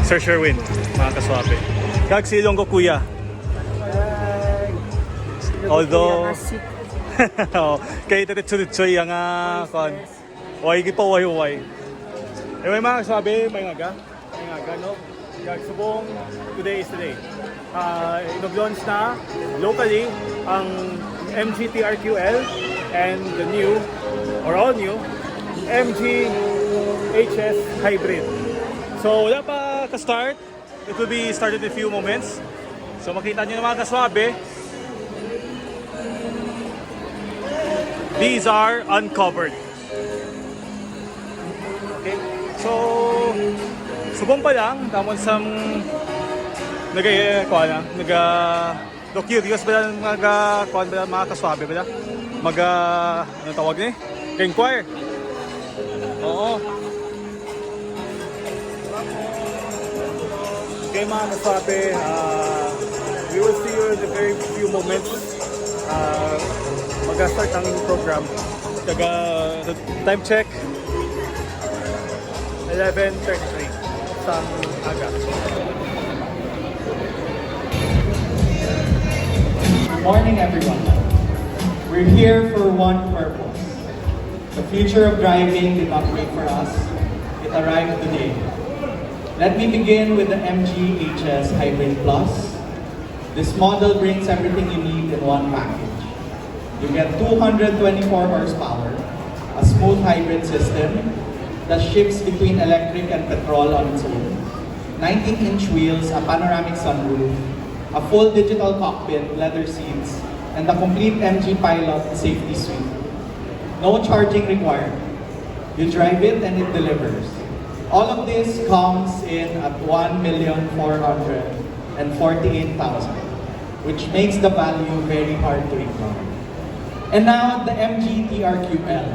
Sir Sherwin, mga kaswabe. Kag si Ilonggo Kuya. Although kay Tetsuritsoy ang kon. Way gi pa way. May mga kaswabe, may ngaga no. Kag subong today. Inog-launch na locally ang MG TRQL and the new or all new MG HS Hybrid. So wala pa ka-start. It will be started in a few moments. So makita nyo na mga kaswabe. These are uncovered. Okay. So subong pa lang tamon sa curious ba mga kaswabe ba ano tawag ni? Inquire. Oo. Okay mga kaswabe, we will see you in a very few moments. Mag-start ang program. Time check 11:33 sa aga. Good morning, everyone. We're here for one purpose. The future of driving did not wait for us. It arrived today. Let me begin with the MG HS Hybrid Plus. This model brings everything you need in one package. You get 224 horsepower, a smooth hybrid system that shifts between electric and petrol on its own, 19-inch wheels, a panoramic sunroof, a full digital cockpit, leather seats, and the complete MG Pilot safety suite. No charging required. You drive it and it delivers. All of this comes in at 1,448,000, which makes the value very hard to ignore. And now the MG TRQL.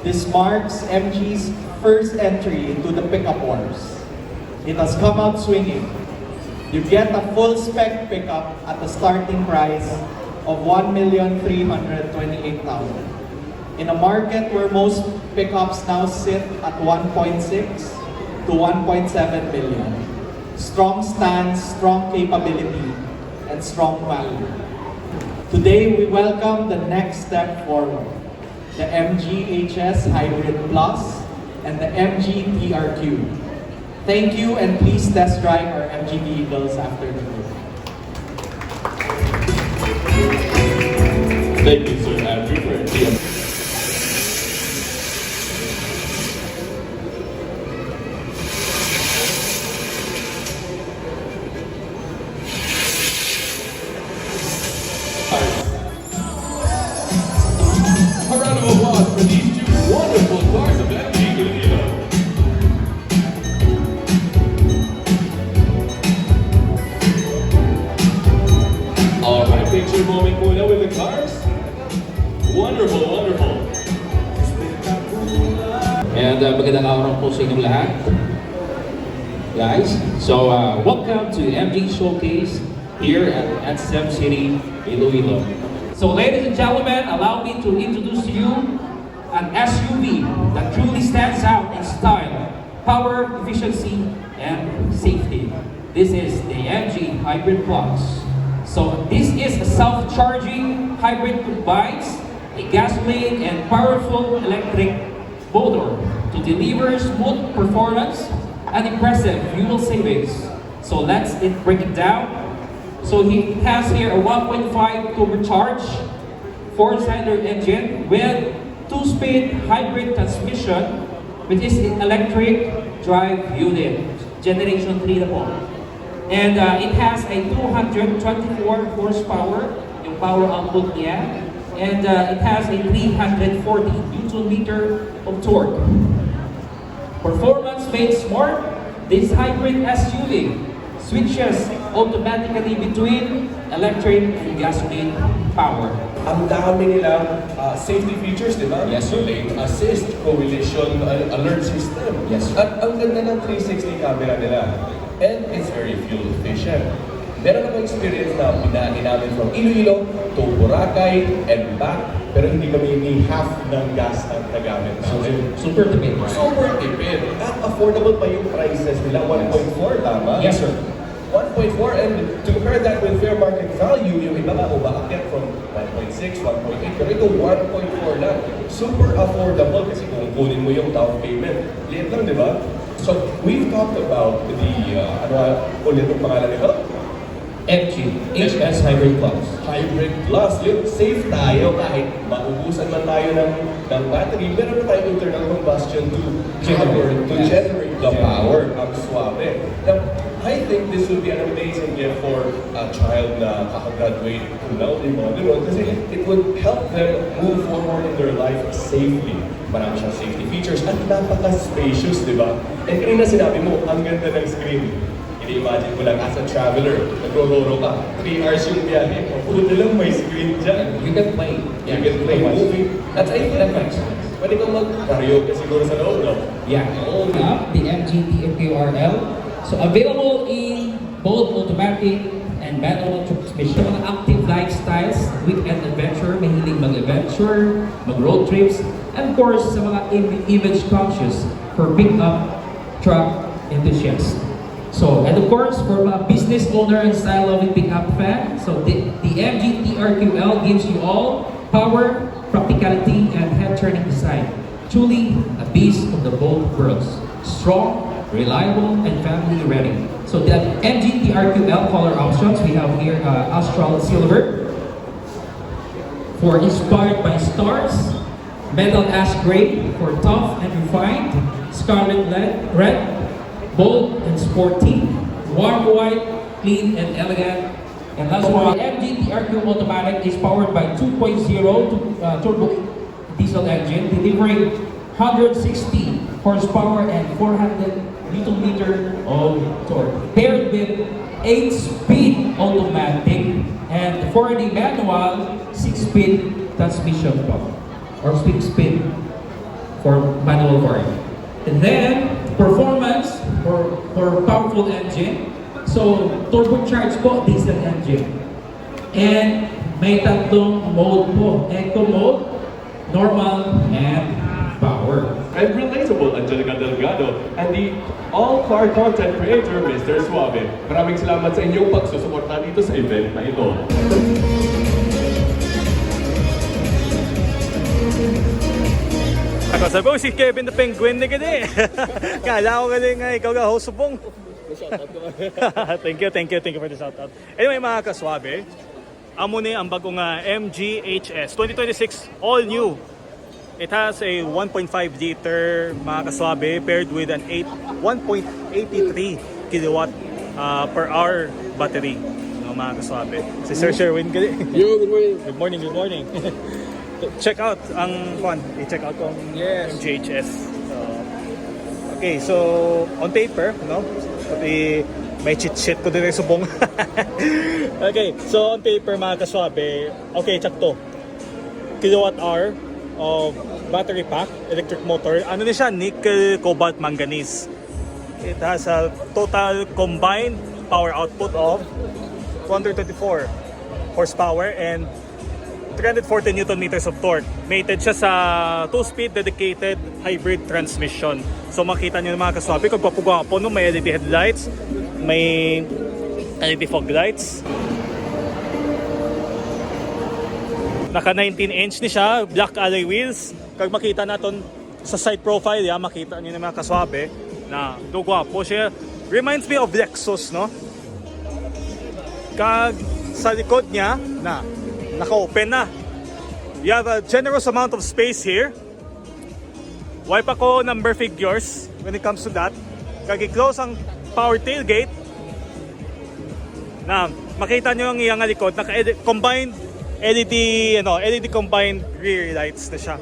This marks MG's first entry into the pickup wars. It has come out swinging. You get a full spec pickup at a starting price of 1,328,000. In a market where most pickups now sit at 1.6 to 1.7 million. Strong stance, strong capability, and strong value. Today we welcome the next step forward. The MG HS Hybrid Plus and the MG TRQ. Thank you, and please test drive our MG vehicles after the tour. Thank you, Sir Andrew, for the A round of applause for these two wonderful cars of MG Gulino. Alright, picture moment muna with the cars. Wonderful, wonderful. And magandang araw po sa inyong lahat, guys. So welcome to MG Showcase here at SEM City, Iloilo. So ladies and gentlemen, allow me to introduce to you an SUV that truly stands out in style, power, efficiency, and safety. This is the MG Hybrid Plus. So this is a self-charging hybrid combines a gasoline and powerful electric motor to deliver smooth performance and impressive fuel savings. So let's break it down. So he has here a 1.5 turbocharged 4-cylinder engine with 2-speed hybrid transmission, which is an electric drive unit, generation 3 na po. And it has a 224 horsepower, yung power output niya. And it has a 340 Newton meter of torque. Performance made smart, this hybrid SUV switches automatically between electric and gasoline power. Ang dami nilang safety features, di ba? Yes, sir. Lane assist, collision alert system. Yes, sir. At ang ganda ng 360 camera nila. And it's very fuel efficient. Meron ako experience na binahin namin from Iloilo to Boracay and back, pero hindi kami ni half ng gas ang nagamit namin. Super tipid. Super tipid. At affordable pa yung prices nila. 1.4, tama? Yes, sir. 1.4, and to compare that with fair market value, yung iba nga umaakyat from 1.6, 1.8, pero ito 1.4 lang. Super affordable kasi kung kunin mo yung down payment, liit lang, di ba? So, we've talked about the, ulit yung pangalan nito? MG, HS Hybrid Plus. Hybrid Plus. Yung safe tayo kahit maubusan man tayo ng battery, meron na tayong internal combustion to generate the power. Ang swabe. Now, I think this would be an amazing gift for a child na kakagraduate cum laude, mga ganun, kasi it would help them move forward in their life safely. Marami siyang safety features at napaka-spacious, di ba? And kanina sinabi mo, ang ganda ng screen. I-imagine mo lang as a traveler, nagro-roro ka, 3 hours yung biyahe, puto lang may screen dyan. You can play. You can play movie. That's I think that makes sense. Pwede kang mag-karaoke siguro sa loob, no? Yeah. Up the MG TFQRL. So available in both automatic and manual transmission. Mga active lifestyles, weekend adventure, mahilig mag-adventure, mag-road trips, and of course sa mga image conscious for pick-up truck enthusiasts. So, and of course, for mga business owner and style-loving pickup fan, so the MG TRQL gives you all power, practicality, and head-turning design. Truly a beast of the both worlds. Strong, reliable, and family-ready. So the MG TRQL color options, we have here Astral Silver, for Inspired by Stars, Metal Ash Gray, for Tough and Refined, Scarlet Red, Bold and Sporty, Warm White, Clean and Elegant, and last one, MG TRQ Automatic is powered by 2.0 turbo diesel engine, delivering 160 horsepower and 400 Newton-meter of torque. Paired with 8-speed automatic and 4D manual 6-speed transmission pump or 6-speed for manual variant. And then performance for powerful engine. So turbocharged po diesel engine. And may tatlong mode po. Eco mode, normal, and power. And relatable, Angelica Delgado, and the all-car content creator, Mr. Suave. Maraming salamat sa inyong pagsusuporta dito sa event na ito. Ako sabi ko si Kevin the Penguin na gani. Kala ko gani nga ikaw ga host subong. Thank you for the shout out. Anyway mga kaswabe, amo ni ang bagong MGHS 2026 all new. It has a 1.5 liter mga kaswabe paired with an 1.83 kilowatt per hour battery. No, mga kaswabe. Si Sir Sherwin gani. Yo, good morning. Good morning. Check out ang i-check out kung MGHS. Okay, so on paper, no? Pati may cheat ko din sa subong. Okay, so on paper mga kaswabe, okay, check to. Kilowatt hour of battery pack, electric motor. Ano na siya? Nickel, cobalt, manganese. It has a total combined power output of 224 horsepower and 340 Newton meters of torque. Mated siya sa 2-speed dedicated hybrid transmission. So makita niyo mga kaswabe, kung papugaw po no, may LED headlights, may LED fog lights. Naka 19-inch ni siya, black alloy wheels. Kag makita naton sa side profile, makita niyo mga kaswabe na gwapo siya. Reminds me of Lexus, no? Kag sa likod niya na naka-open na. You have a generous amount of space here. Wipe ako number figures when it comes to that. Kag i-close ang power tailgate. Na makita niyo ang iyang likod, naka-combined LED combined rear lights na siya.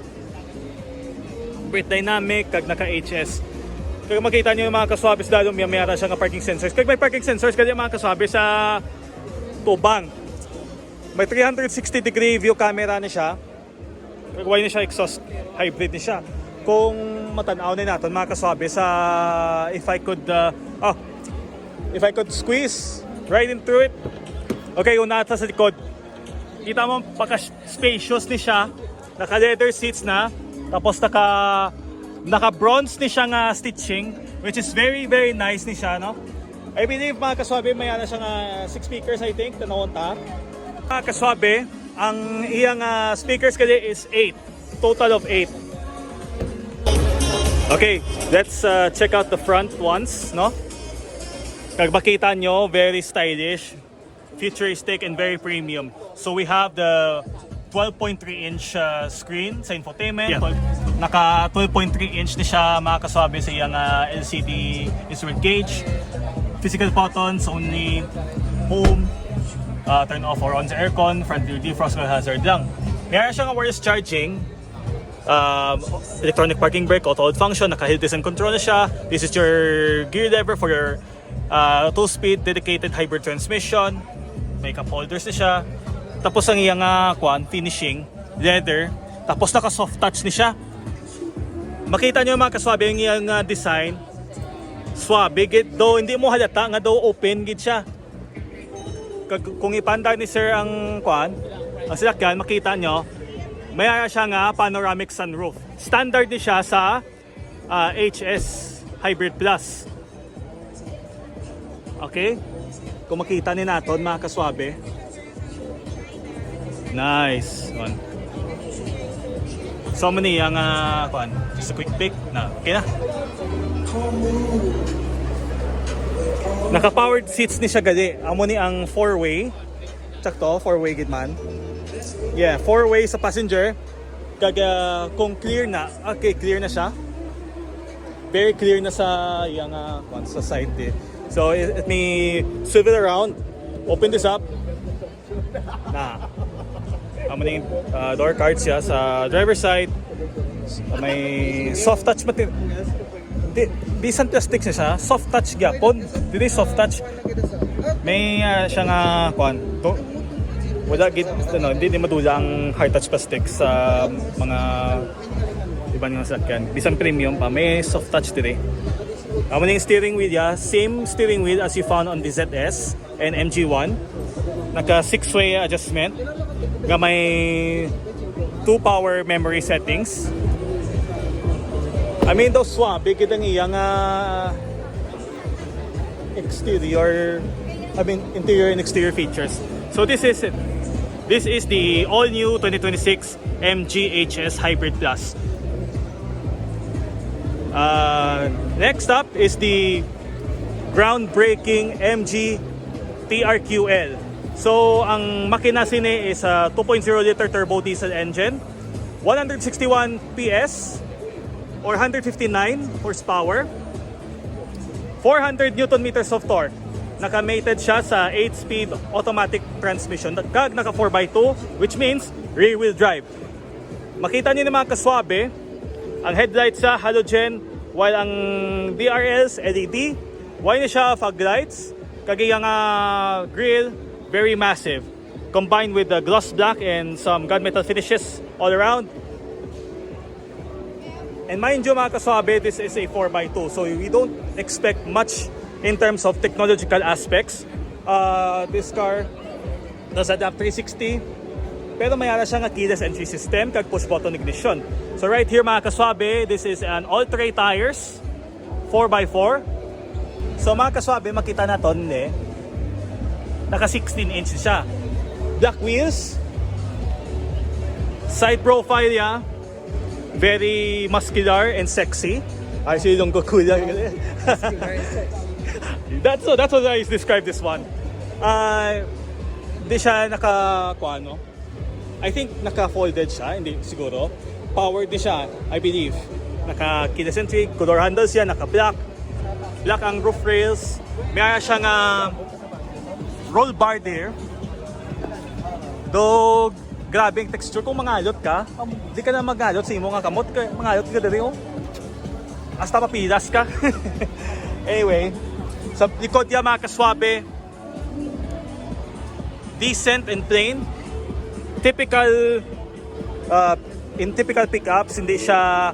Brake dynamic, kag naka-HS. Kag makita niyo yung mga kaswabes lalo may siya nga parking sensors. Kag may parking sensors kaya mga kaswabes sa tubang. May 360 degree view camera na siya. Why na siya exhaust hybrid na siya. Kung matanaw na natin mga kaswabes sa if I could squeeze right into it. Okay, una sa likod. Kita mo, paka-spacious ni siya. Naka-leather seats na. Tapos naka-bronze ni siya nga stitching, which is very, very nice ni siya, no? I believe mga kaswabe, may ana siya nga 6 speakers, I think, tanawon ta. Mga kaswabe, ang iyang speakers kali is 8. Total of 8. Okay, let's check out the front ones, no? Kag makita nyo, very stylish, futuristic, and very premium. So we have the 12.3-inch screen sa infotainment. Yeah. Naka 12.3-inch ni siya, mga kaswabe, sa iyang LCD instrument gauge. Physical buttons, only home, turn off or on sa aircon, front rear defrost, hazard lang. Meron siyang wireless charging, electronic parking brake, auto hold function, naka-hill descent control na siya. This is your gear lever for your 2-speed dedicated hybrid transmission. May cup holders na siya. Tapos ang iyang finishing, leather. Tapos naka-soft touch ni siya. Makita nyo mga kaswabe yung iyang design. Swabe, though hindi mo halata nga daw open gid siya. Kung ipanda ni sir ang sasakyan, makita nyo, mayroon siya nga panoramic sunroof. Standard ni siya sa HS Hybrid Plus. Okay? Kung makita ni naton mga kaswabe. Nice one. So many ang just a quick pick na. Okay na. Naka-powered seats ni siya gali. Amo ni ang 4-way. Sakto, 4-way gid man. Yeah, 4-way sa passenger. Kag kung clear na, okay, clear na siya. Very clear na sa yang sa side eh. So let me swivel around. Open this up. Na. Amo ni door cards siya sa driver side. May soft touch material. Bisan plastic siya, soft touch gyapon. Dili soft touch. May siya nga wala gid hindi madula ang hard touch plastic sa mga ibang mga sasakyan. Bisan premium pa, may soft touch diri. Amo ning steering wheel same steering wheel as you found on the ZS and MG1. Naka 6-way adjustment. Nga may 2 power memory settings. I mean, those swabe gid ang iyang exterior, interior and exterior features. So this is it. This is the all-new 2026 MG HS Hybrid Plus. Next up is the groundbreaking MG TRQL. So ang makina sini is a 2.0 liter turbo diesel engine, 161 PS or 159 horsepower, 400 Newton meters of torque. Naka-mated siya sa 8-speed automatic transmission. Kag naka 4x2, which means rear-wheel drive. Makita niyo na mga kaswabe, ang headlights sa halogen, while ang DRLs LED. Why na siya fog lights? Kag ang grill, very massive. Combined with the gloss black and some gunmetal finishes all around. And mind you mga kaswabe, this is a 4x2. So we don't expect much in terms of technological aspects. This car does adapt 360. Pero mayroon siya nga keyless entry system kag push button ignition. So right here mga kaswabe, this is an all-terrain tires, 4x4. So mga kaswabe, makita naton naka 16-inch siya. Black wheels. Side profile niya, very muscular and sexy. I see yung kuya. That's what I describe this one. Hindi siya I think naka-folded siya, hindi siguro. Powered din siya, I believe. Naka-keyless entry, color handles siya, naka-black. Black ang roof rails. Mayroon siyang roll bar there. Though, grabe ang texture. Kung mangalot ka, di ka na magalot sa imo nga kamot. Mangalot ka dali, hasta mapilas ka. Anyway, sa likod niya mga kaswabe, decent and plain. Typical, in typical pickups, hindi siya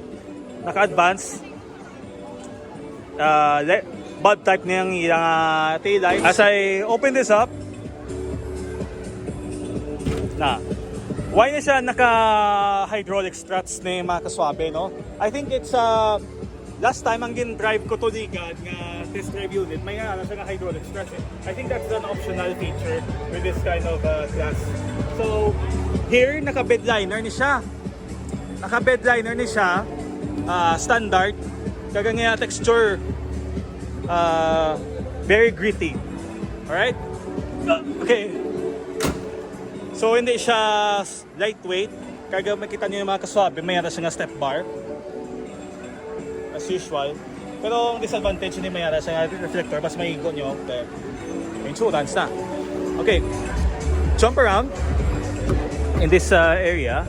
naka-advance. bulb type niyang tail light. As I open this up, why na siya naka-hydraulic struts ni mga kaswabe, no? I think it's last time ang gin-drive ko to ligad nga test drive unit, may nga siya nga hydraulic struts eh. I think that's an optional feature with this kind of class. So, here, naka-bedliner ni siya. Naka-bedliner ni siya, standard. Kaga nga texture, very gritty. Alright? Okay. So hindi siya lightweight. Kaya makita niyo yung mga kaswabe, mayroon siya nga step bar. As usual. Pero ang disadvantage hindi mayroon siya nga reflector, mas maigo niyo the insurance na. Okay. Jump around in this area.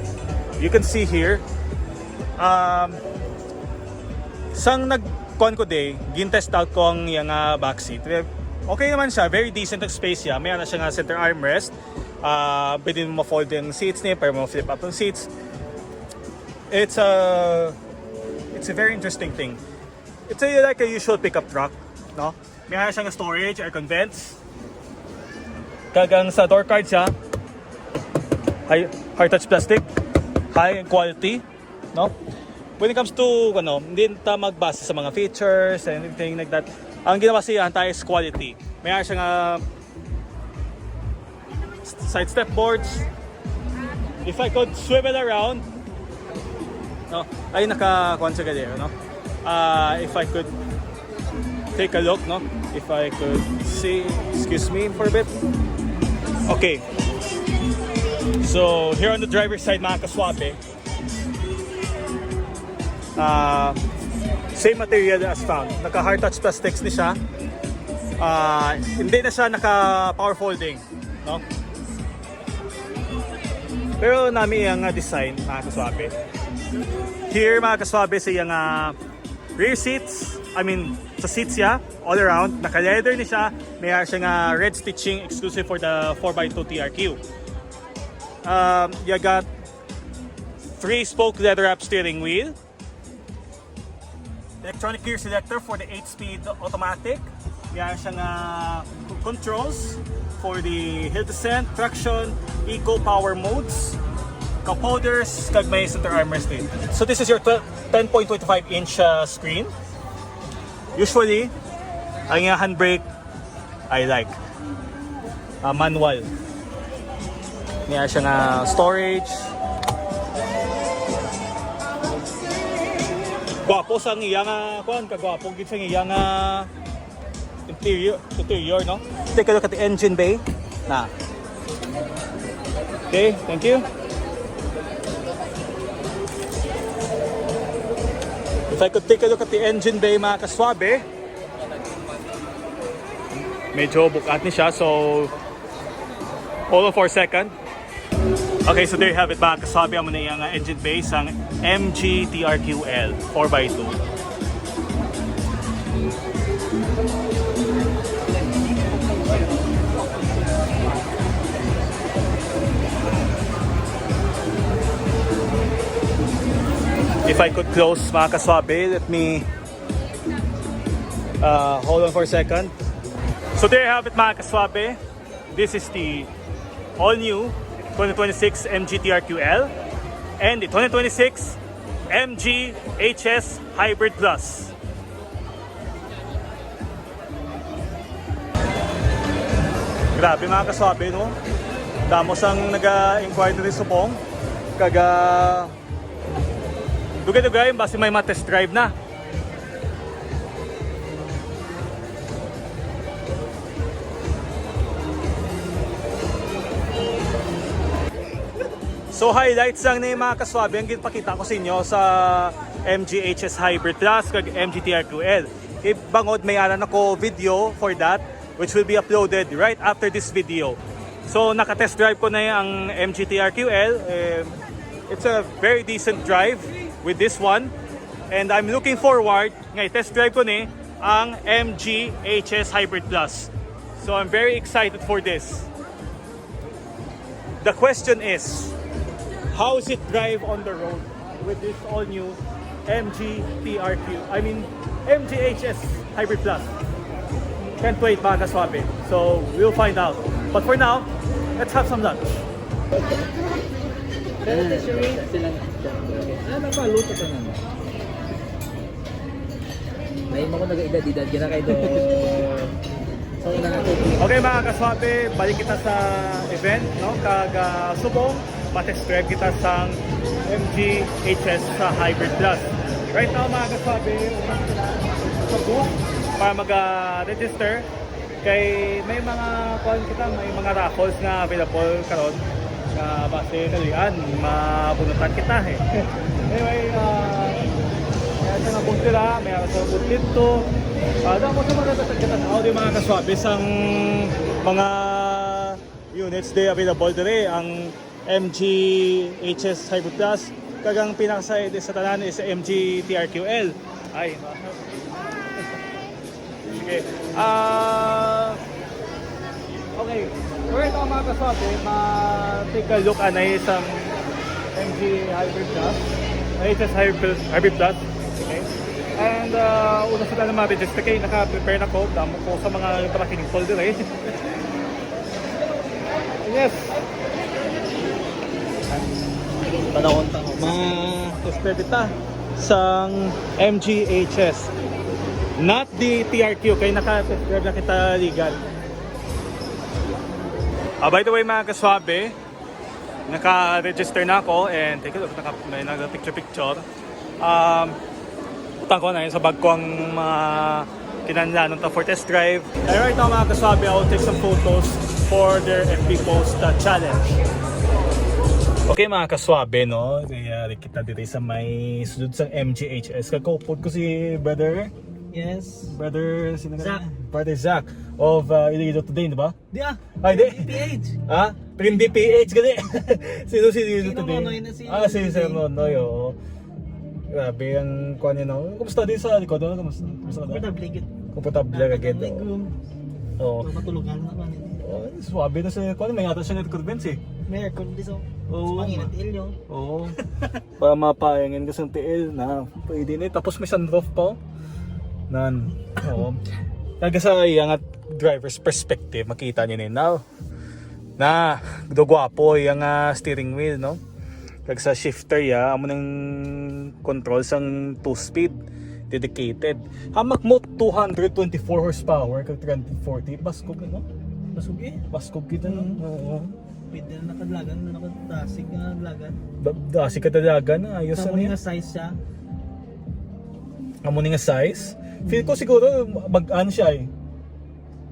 You can see here. Sang nag-con ko day, gin-test out ko ang yung backseat. Okay naman siya, very decent ang space siya. Mayroon siya nga center armrest. Pwede mo ma-fold yung seats niya, pero mo flip up yung seats. It's a very interesting thing. It's like a usual pickup truck, no? May siyang storage, air vents. Kagang sa door card siya, high touch plastic, high quality, no? When it comes to hindi ta magbase sa mga features and anything like that. Ang ginawa siya is quality. May siyang side step boards. If I could swivel around, no, ay naka-kuan siya kadero, no? If I could take a look, no? If I could see, excuse me for a bit. Okay. So here on the driver's side, mga kaswabe, same material as found. Naka hard touch plastics ni siya. Hindi na siya naka power folding, no? Pero nami yung design, mga kaswabe. Here, mga kaswabe, sa yung rear seats, sa seats siya, all around, naka-leather ni siya. Mayroon siya red stitching exclusive for the 4x2 TRQ. You got 3-spoke leather-wrap steering wheel. Electronic gear selector for the 8-speed automatic. Mayroon siya controls for the hill descent, traction, eco power modes, cup holders, kag may center armrest din. So this is your 10.25 inch screen. Usually, ang handbrake I like manual. May siya nga storage. Gwapo sang iyang kagwapo gid sang iyang interior, no? Take a look at the engine bay. Okay, thank you. If I could take a look at the engine bay, mga kaswabe, medyo bukat ni siya, so hold on for a second. Okay, so there you have it, mga kaswabe. Amo na yung engine bay sang MG TRQL 4x2. If I could close, mga kaswabe, let me hold on for a second. So there you have it, mga kaswabe. This is the all-new 2026 MG TRQL and the 2026 MG HS Hybrid Plus. Grabe, mga kaswabe, no? Damos ang nag-inquire na rin supong. Dugay-dugay, basta may test drive na. So highlights lang na yung mga kaswabe ang ginpakita ko sa inyo sa MGHS Hybrid Plus kag MGTRQL. Bangod may aran ako video for that which will be uploaded right after this video. So naka-test drive ko na yung MGTRQL. It's a very decent drive with this one. And I'm looking forward nga test drive ko ni ang MGHS Hybrid Plus. So I'm very excited for this. The question is, how is it drive on the road with this all new MG TRQ? I mean MGHS Hybrid Plus. Can't wait mga kaswabe. So we'll find out. But for now, let's have some lunch. Napaluto ka naman. May mo ko nag-edad-edad, gina kayo doon. So, Okay mga kaswabe, balik kita sa event, no? Subong, matest drive kita sa MG HS sa Hybrid Plus. Right now mga kaswabe, una sila sa booth para mag-register. Kay may mga may mga raffles na available karon na base kalian mabunutan kita eh. Anyway, may sa booth nila, may sa booth dito. Damo sa mga kita di mga kaswabe sang mga units day available dire ang MG HS Hybrid Plus kagang pinaka sa tanan is MG TRQL. Ay, sige. Okay. Right now mga kaswabe, take a look at isang MG Hybrid Plus. HS Hybrid Plus. Okay. And una sila na ma-register kayo, naka-prepare na ko. Damo ko sa mga parakining folder eh. Yes. Panahon ma-tester kita sang MGHS. Not the TRQ, kaya naka-tester na kita legal. By the way mga kaswabe, naka-register na ako and take a look, may nag-picture-picture. Utang ko na yun sa bag ko ang mga kinanlanon ta for test drive. And right now mga kaswabe, I will take some photos for their FB post challenge. Okay mga kaswabe, no? Kaya kita dito sa may sudod sang MGHS. Kakupod ko si brother. yes. Brother, sino ka? Zach. Brother Zach of Iloilo Today, di ba? Di ah. Ay, di. PH. Ha? Prim DPH, gali. Sino si Iloilo Sino Today? Nonoy na si Si Sir Nonoy, oo. Grabe ang kuha niya, no? Kumusta din sa likod? No? Kumusta ka? Matable gid. Komportable agad. Legroom. Oo. Matulugan na kanina. Oh, swabe na sa kuha. May ngata siya net bench eh. May aircon dito. Oo. Pangina tiil yo. Oo. Para mapayangin ka sa tiil na pwede na. Tapos may sunroof pa. Nan. Oo. Kaga sa iyang at driver's perspective, makita niyo now. Na, gwapo yung steering wheel, no? Kag sa shifter ya, amo nang control sang 2-speed dedicated. Hamak mo 224 horsepower kag 340 baskog no? Basog eh. Baskog kita no. Oo. Pwede na nakadlagan na nakadasig na dalagan. Dasi ka talaga na ayos Sa ano nga yan. size siya. Amo nga size. Feel ko siguro mag-ano siya eh.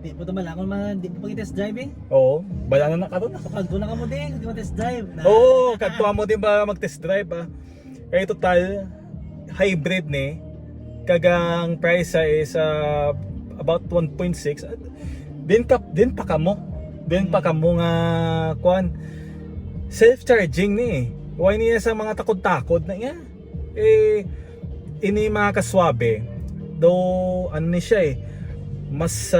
Di po tamalakon man, di po pag-test drive eh. Oo, bala na nakaroon. Pagdo na ka mo din, di mo test drive. Oo, kadto mo din ba mag-test drive ah. Kaya total hybrid ni kagang price is about 1.6. Din pa kamo. Din pa kamo nga kuan self-charging ni. Why niya sa mga takod-takod na niya. Ini mga kaswabe. Though ano ni siya eh. Mas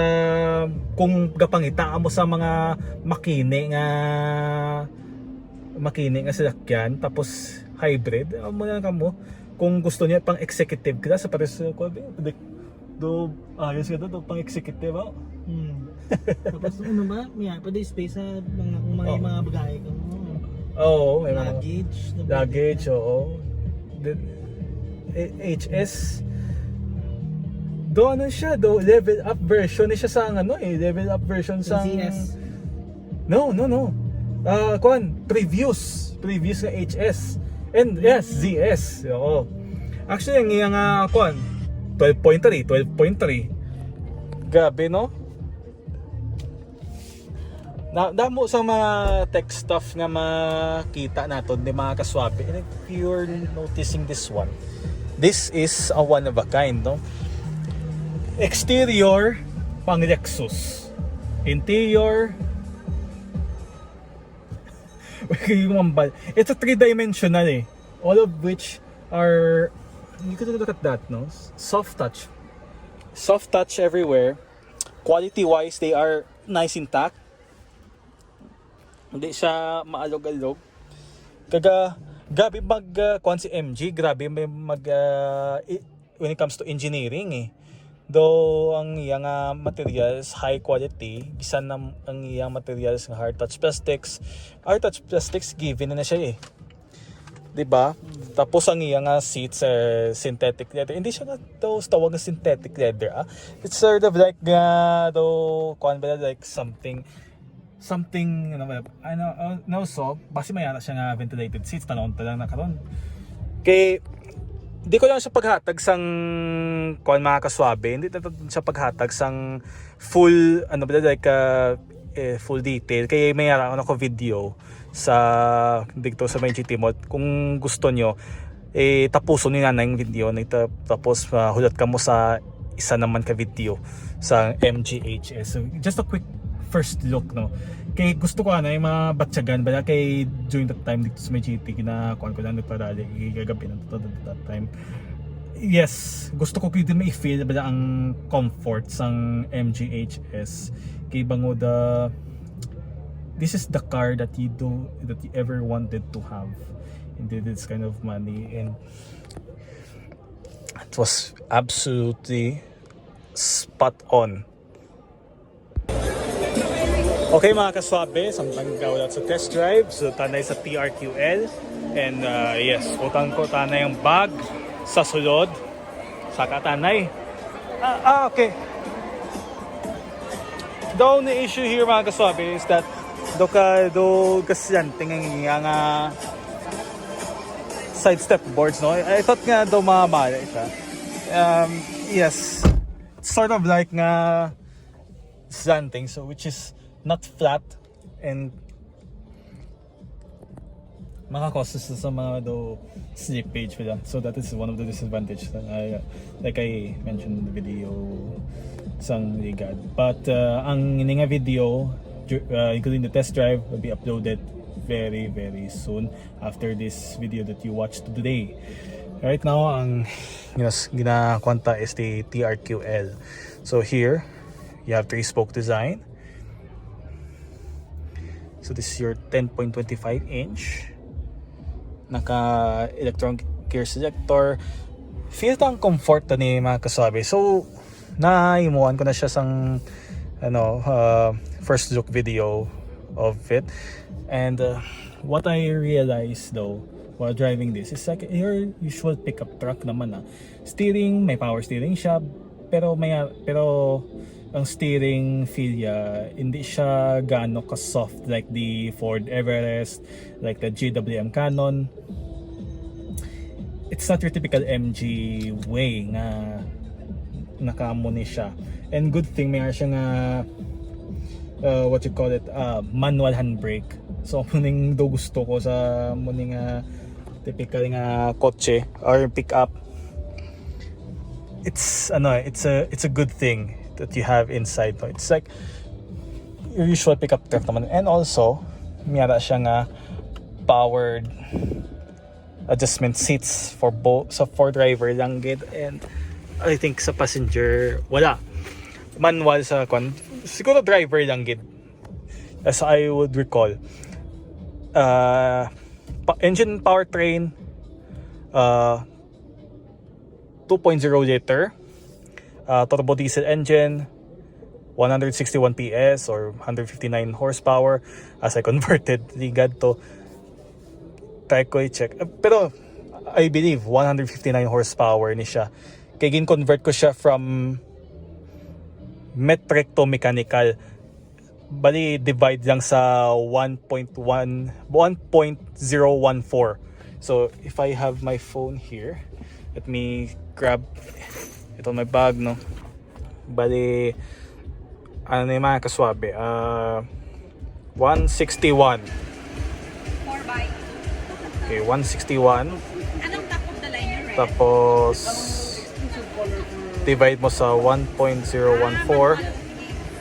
kung gapangita mo sa mga makine nga sasakyan tapos hybrid mo na kamo kung gusto niya pang executive class sa pares ko do ayos ka do pang executive oh. Tapos ano ba? May pwede space sa mga bagay ko. Oo, may mga luggage oo. HS do ano siya, do level up version siya sa ano level up version sa ZS. No. Previous na HS. And yes, ZS. Oo. Actually, ang iyang 12.3. Grabe, no? Damo sa mga tech stuff nga makita natin di mga kaswabe. And if you're noticing this one, this is a one of a kind, no? Exterior, pang Lexus. Interior, it's a three-dimensional eh. All of which are, you could look at that, no? Soft touch. Soft touch everywhere. Quality-wise, they are nice intact. Hindi siya maalog-alog. Grabe kuan si MG, grabe may when it comes to engineering eh. Though ang iyang materials high quality, bisan na ang iyang materials ng hard touch plastics. Hard touch plastics given na siya eh. 'Di ba? Tapos ang iyang seats are synthetic leather. Hindi siya those tawag na synthetic leather. It's sort of like though like something no so basi mayara siya nga ventilated seats talon ta lang na karon. Kay di ko lang siya paghatag sang mga kaswabe, hindi na siya paghatag sang full full detail kay may ara ako video sa dito sa may GT Mod. Kung gusto nyo tapuson niyo na yung video tapos hulat ka mo sa isa naman ka video sa MGHS. So just a quick first look no. Kay gusto ko yung mga batsagan bala kay during that time dito sa may GT kinakuan ko lang nagparali igagabi na that time. Yes, gusto ko din ma-feel bala ang comfort sang MGHS kay bango this is the car that you ever wanted to have and did this kind of money, and it was absolutely spot on. Okay mga kaswabe, samtang gawlat sa test drive, so tanay sa TRQL, and yes, utang ko tanay ang bag sa sulod, saka tanay. Okay. The only issue here mga kaswabe is that do kasi tingin nga side step boards no. I thought nga daw mamala siya. Yes, sort of like nga slanting, so which is not flat and makakauses sa mga slippage for that. So that is one of the disadvantages like I mentioned in the video sang ligad. But ang nga video including the test drive will be uploaded very very soon after this video that you watched today. Right now ang ginakwanta is the TRQL. So here you have 3-spoke design. So this is your 10.25 inch. Naka electronic gear selector. Feel ang comfort ni mga kasabi. So naimuan ko na siya sang first look video of it. And what I realized though while driving this is like your usual pickup truck naman steering, may power steering siya, pero ang steering feel niya hindi siya gaano ka soft like the Ford Everest, like the GWM Cannon. It's not your typical MG way nga nakamuni siya. And good thing may siya nga what you call it, manual handbrake. So muning do gusto ko sa muning typical nga kotse or pickup. It's a good thing that you have inside. No? It's like your usual pickup truck naman. And also, mayroon siya nga powered adjustment seats for driver lang gid, and I think sa passenger wala. Manual sa siguro driver lang gid as I would recall. Engine powertrain 2.0 liter turbo diesel engine, 161 PS or 159 horsepower as I converted ligad to. Try ko i-check. Pero I believe 159 horsepower ni siya. Kaya gin-convert ko siya from metric to mechanical. Bali, divide lang sa 1.014. So, if I have my phone here, let me grab ito my bag, no? Bali, ano na yung mga kaswabe? 161. 4x. Okay, 161. Anong top of the line yung red? Tapos, divide mo sa 1.014.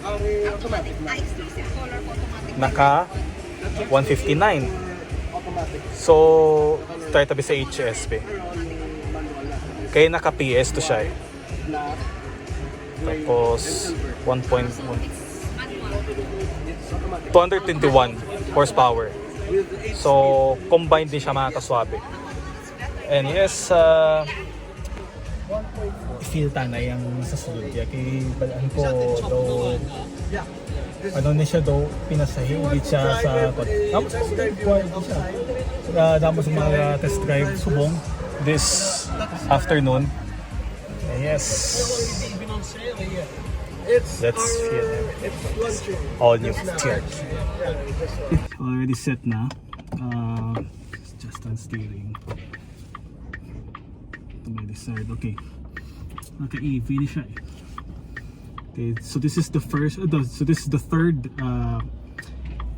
Automatic. Exclusive color automatic. Naka 159. So, try tabi sa HSP. Kaya naka PS to siya eh. Tapos 1.1 221 horsepower. So combined din siya mga kaswabe. And yes, feel tanay ang sa sulod ya kay balaan ko do ano ni siya do pinasahi di siya sa tapos siya damos mga test drive subong this afternoon. Yes, let's feel all new tier already set na. Just on steering to my side. Okay, naka-EV ni siya eh. Okay, so this is the first so this is the third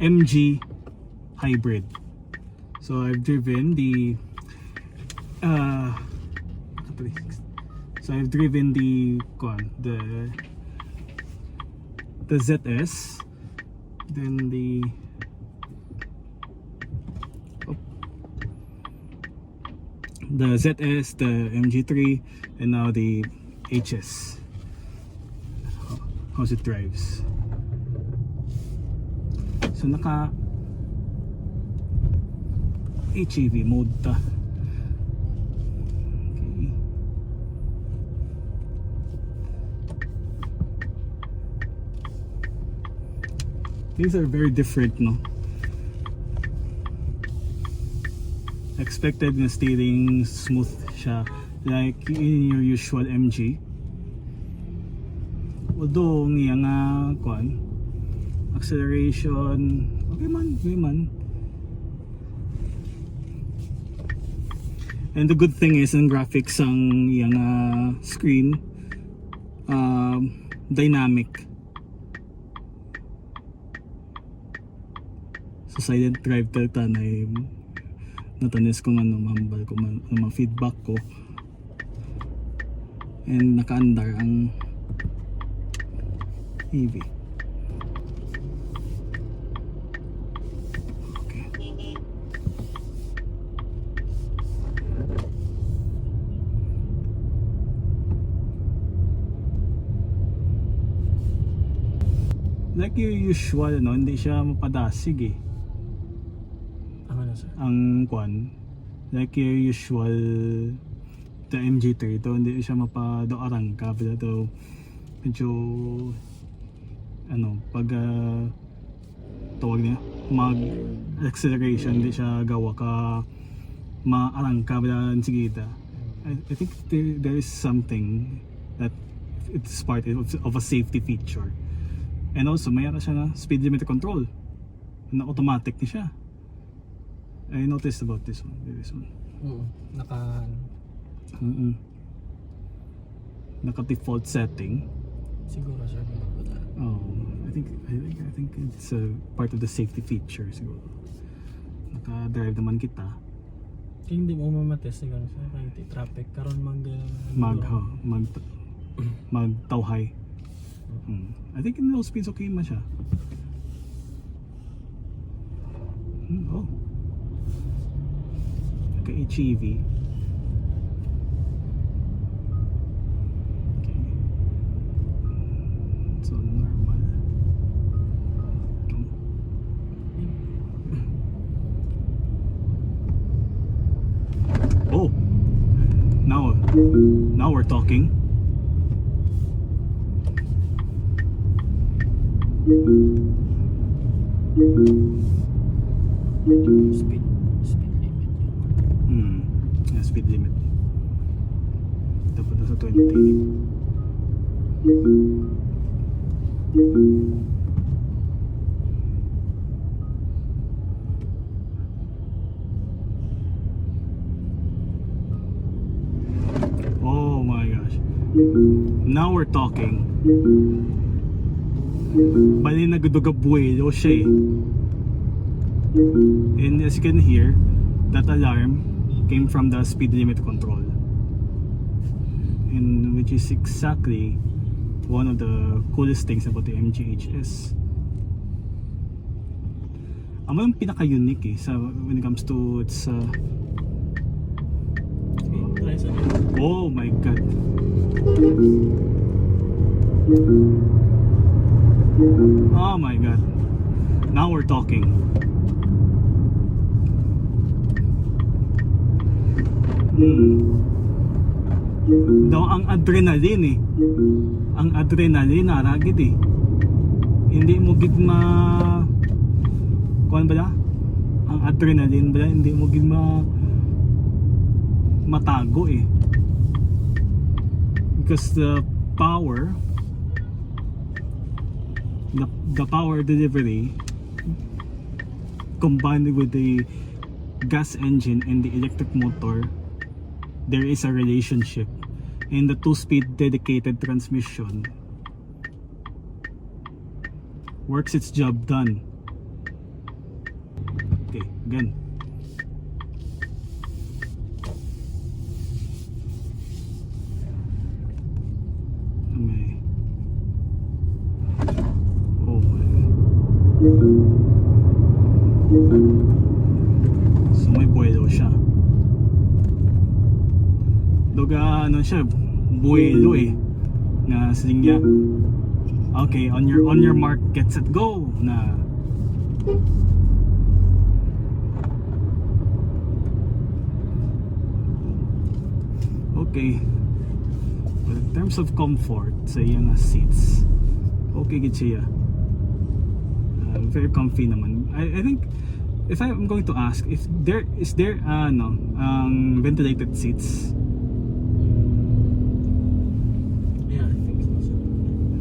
MG hybrid. So I've driven the the ZS, then the ZS, the MG3, and now the HS. How's it drives? So naka HEV mode ta. Okay. These are very different, no? Expected na steering smooth siya like in your usual MG. Although niya nga kuan acceleration okay man. And the good thing is ang graphics ang yang screen dynamic. So silent drive tanay natanis ko ano mahambal ko man ang mga feedback ko and nakaandar ang EV. Okay. Like your usual no, hindi siya mapadasig eh. Ang kwan like your usual the MG3 to hindi siya mapado arangka pero to medyo ano pag tawag niya mag acceleration hindi siya gawa ka maarangka bila sigita. I think there is something that it's part of a safety feature, and also mayroon siya na speed limit control na automatic ni siya. I noticed about this one. Naka default setting. Siguro sir. Oh, I think it's a part of the safety feature siguro. Naka-drive naman kita. Kaya hindi mo mamatest siguro sir kay traffic karon magtawhay. I think in low speeds okay man siya. Oh. Naka-HEV. Okay. So normal. Oh. Now we're talking. Speed limit yun. Yeah, speed limit. Dapat na sa 20. Oh my gosh. Now we're talking. Bali nagdugabuelo siya eh. And as you can hear, that alarm came from the speed limit control, and which is exactly one of the coolest things about the MG HS. Ang pinaka-unique eh sa when it comes to its oh my god. Oh my god. Now we're talking. daw ang adrenaline eh. Ang adrenaline naragid eh. Hindi mo gid kuan ba da? Ang adrenaline ba da? Hindi mo gid matago eh. Because the power delivery combined with the gas engine and the electric motor, there is a relationship. And the 2-speed dedicated transmission works its job done. Okay, again. Okay. Oh my. So may buwelo siya. Doga ano siya, buwelo eh. Na silingya. Okay, on your mark, get set, go na. Okay. But in terms of comfort sa iyang seats, okay gid siya. Very comfy naman. I think if I'm going to ask if there is ventilated seats. Yeah, I think so.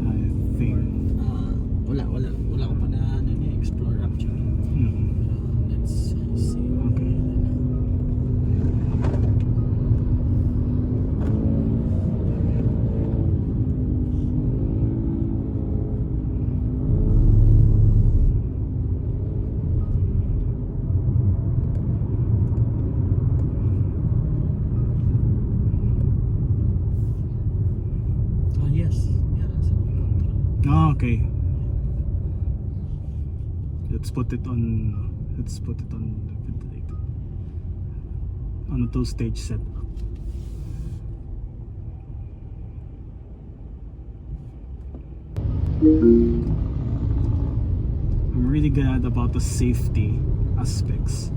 I think. Wala ko pa na explore actually. Let's see. Okay. Yes. Yeah, that's a big control. Ah, okay. Let's put it on the ventilated. On a 2-stage setup. I'm really glad about the safety aspects,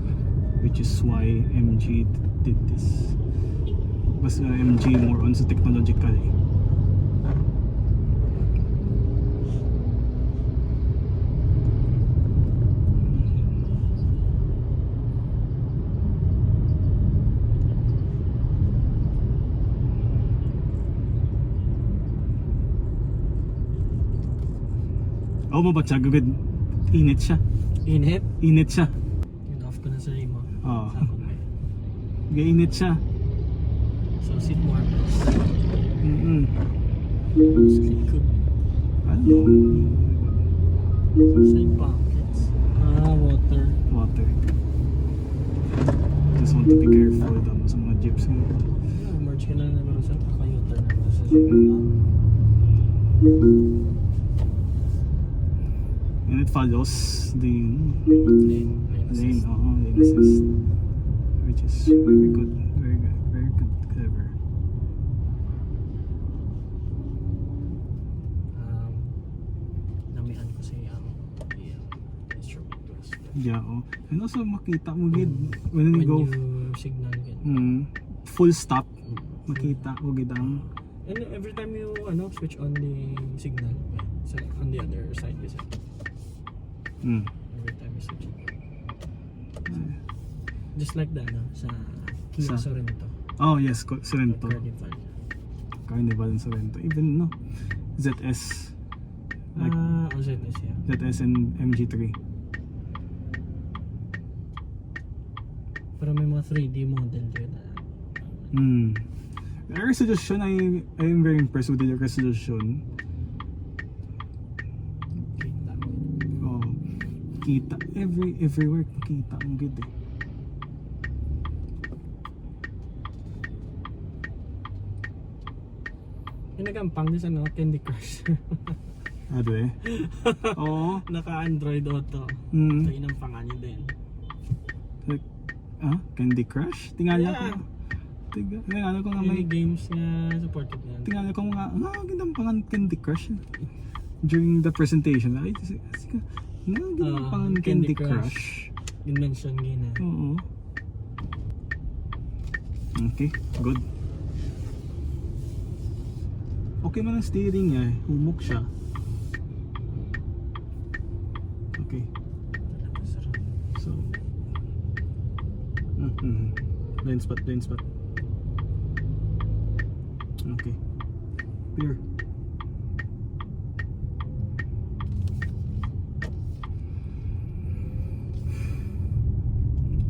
which is why MG did this. Mas MG more on sa technological eh. Oh, mabatsa gagad. Init siya. Init. Init siya. Off ko na sa remote. Oo. Sa akong may. Gainit siya. So sit more. Sa likod. Ano? Side pockets. Water. Water. Just want to be careful daw sa mga jeeps mo. Merge ka lang naman sa kaka-U-turn na sa And it follows the lane. lane, lane assist. Which is very good. Very good. Very good. Clever. Namihan ko siya ang instrument class. Yeah, oh. And also makita mo gid when you go you signal again. full stop, makita mo gid ang And every time you switch on the signal, so on the other side kasi. Every time you switch it. Just like that, sa Kia Sa- Sorento. Oh yes, Sorento. Carnival. Carnival and Sorento. Even ZS. Like ZS, yeah. ZS and MG3. Pero may mga 3D model din na. The resolution, I am very impressed with the resolution. Kita mo. Oh, kita everywhere kita mo gid eh. Yung nagampang din sa Candy Crush. Ano eh? Oo. Naka-Android Auto. Mm. Ito yun ang pangalan din. Like, Candy Crush? Tingala Yeah. ko. Tingala ko nga May may games na supported yan. tingala ko nga, gandang pangan Candy Crush during the presentation. Ay, gandang pangan Candy Crush. Dimension gina. Oo. Okay, good. Okay man ang steering niya, humok siya. Okay. So, blind spot. Okay. Clear.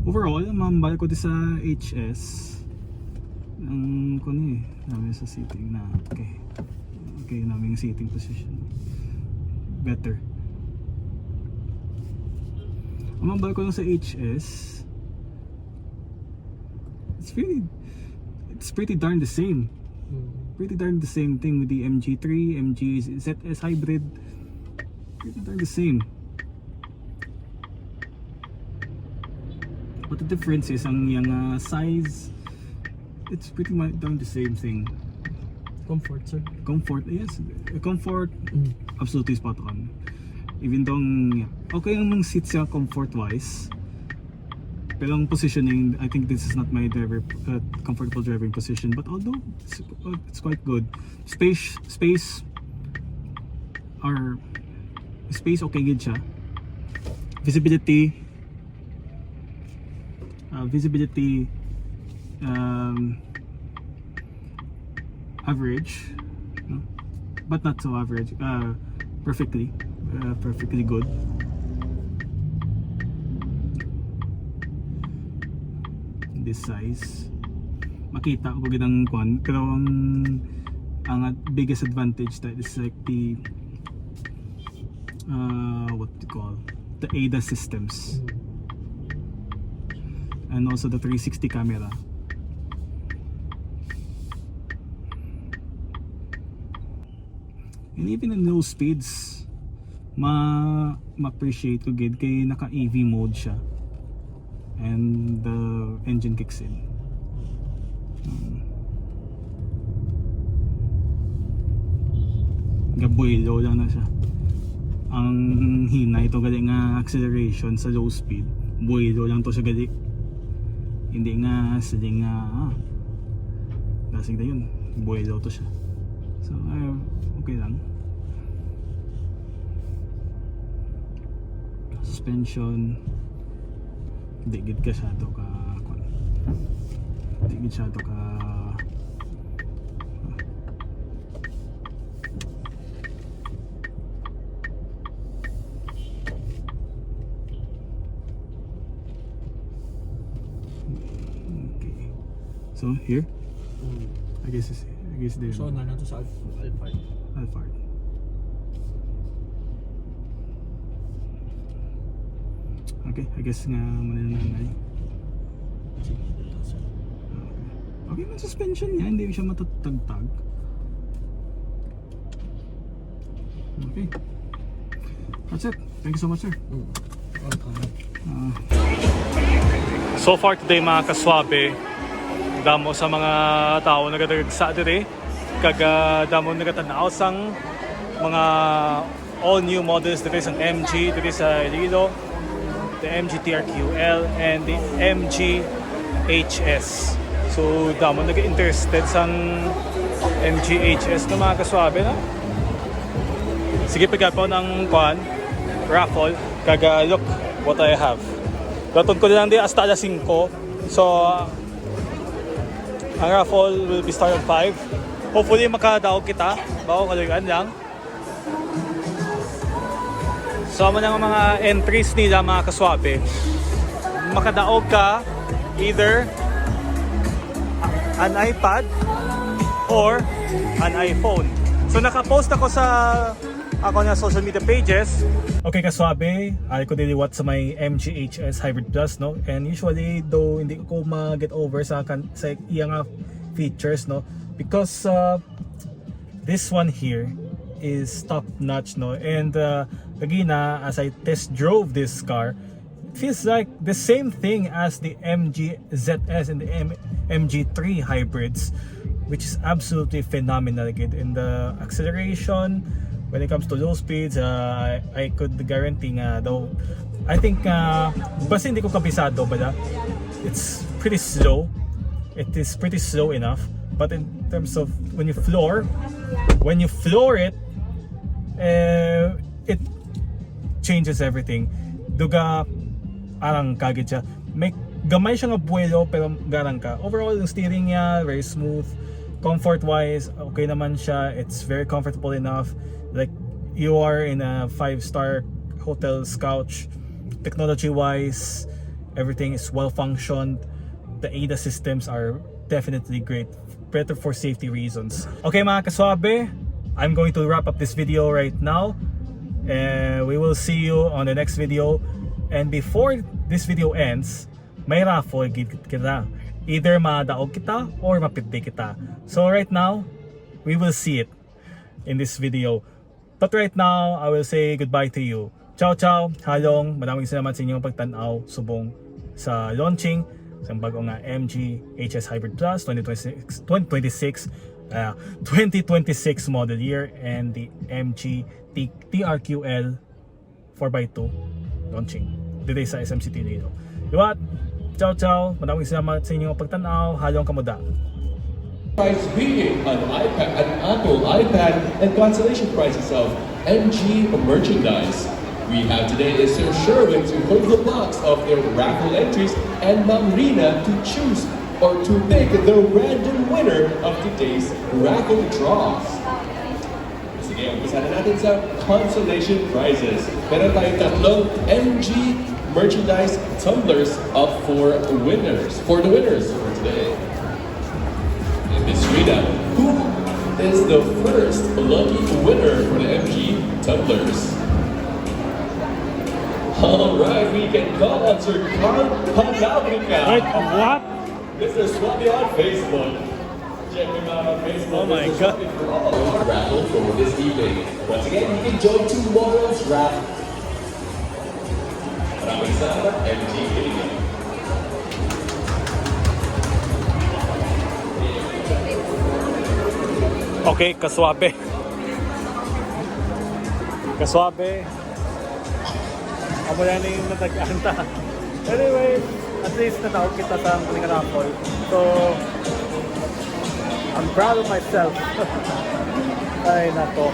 Overall, mambal ko din sa HS. Ang kuno namin sa seating na okay. Okay namin yung seating position. Better. Ang mambal ko lang sa HS. It's pretty darn the same. Pretty darn the same thing with the MG3, MG ZS hybrid. Pretty darn the same. But the difference is ang yung size, it's pretty much down the same thing. Comfort, sir. Comfort, yes. Comfort, absolutely spot on. Even though okay ang seats siya comfort wise, pero ang positioning, I think this is not my comfortable driving position. But although it's quite good, space okay good siya. Visibility average, no? But not so average, perfectly good. This size makita ko gid ang kwan, pero ang biggest advantage that is like the what do you call the ADAS systems. And also the 360 camera. And even in low speeds, ma-appreciate ko gid kay naka EV mode siya. And the engine kicks in. Gabuelo lang na siya. Ang hina ito gali nga acceleration sa low speed. Buelo lang to siya gali. Hindi nga siling lasing na yun, buwelo to siya. So okay lang. Suspension, hindi gid ka shadow ka hindi gid shadow ka so here, I guess there. So na to sa Alphard. Okay, I guess nga muna na nanay. Okay man suspension niya, hindi siya matatagtag. Okay. That's it. Thank you so much, sir. So far today mga kaswabe, damo sa mga tao nagadagsa diri kag damo nagatanaw sang mga all new models diri sa MG diri sa Iloilo, the MG TRQL and the MG HS. So damo naga-interested sang MG HS na mga kaswabe na. Sige pagkapo ng kuan raffle kag look what I have. Daton ko lang di hasta alas 5. So ang raffle will be start at 5. Hopefully makadaog kita. Bago kaluyan lang. So mga entries nila mga kaswabe. Makadaog ka either an iPad or an iPhone. So nakapost ako sa na social media pages. Okay kaswabe, ay ko diliwat sa may MGHS Hybrid Plus, no? And usually though hindi ko ma-get over sa iyang features, no? Because this one here is top notch, no? And again, as I test drove this car, it feels like the same thing as the MG ZS and the MG3 hybrids, which is absolutely phenomenal again. In the acceleration, when it comes to low speeds, I could guarantee nga though, I think basta hindi ko kabisado ba, it's pretty slow. It is pretty slow enough But in terms of when you floor it, it changes everything. Duga arang kagid siya. May gamay siya nga buwelo pero garang ka. Overall yung steering niya very smooth. Comfort wise, okay naman siya. It's very comfortable enough. Like you are in a 5-star hotel's couch. Technology wise, everything is well functioned. The ADAS systems are definitely great, better for safety reasons. Okay mga kaswabe, I'm going to wrap up this video right now, and we will see you on the next video. And before this video ends, may raffle kita. Either madaog kita or mapipdi kita. So right now, we will see it in this video. But right now, I will say goodbye to you. Ciao ciao, halong, maraming salamat sa inyong pagtanaw subong sa launching sa bago nga MG HS Hybrid Plus 2026 model year, and the MG TRQL 4x2 launching dito sa SM City Iloilo. Diwat, ciao ciao, maraming salamat sa inyong pagtanaw, halong kamuda. Price being an iPad, an Apple iPad, and consolation prizes of MG merchandise. We have today is Sir Sherwin to hold the box of their raffle entries and Ma'am Rina to choose or to pick the random winner of today's raffle draws. Sige, umpisa na natin sa consolation prizes. Meron tayong tatlong MG merchandise tumblers up for the winners for today. And Miss Rina, who is the first lucky winner for the MG tumblers? Alright, we can call on Sir Carl Panavica. Wait, what? Mr. Swami on Facebook. Check him out on Facebook. Oh my Mr. God. Swami for all our raffle for this evening. Once again, you can join tomorrow's raffle. Maraming salamat, MG Iligan. Okay, kaswabe. Kaswabe. Amo na yung natag-anta. Anyway, at least natawag kita sa mga raffle. So, I'm proud of myself. Ay, nako.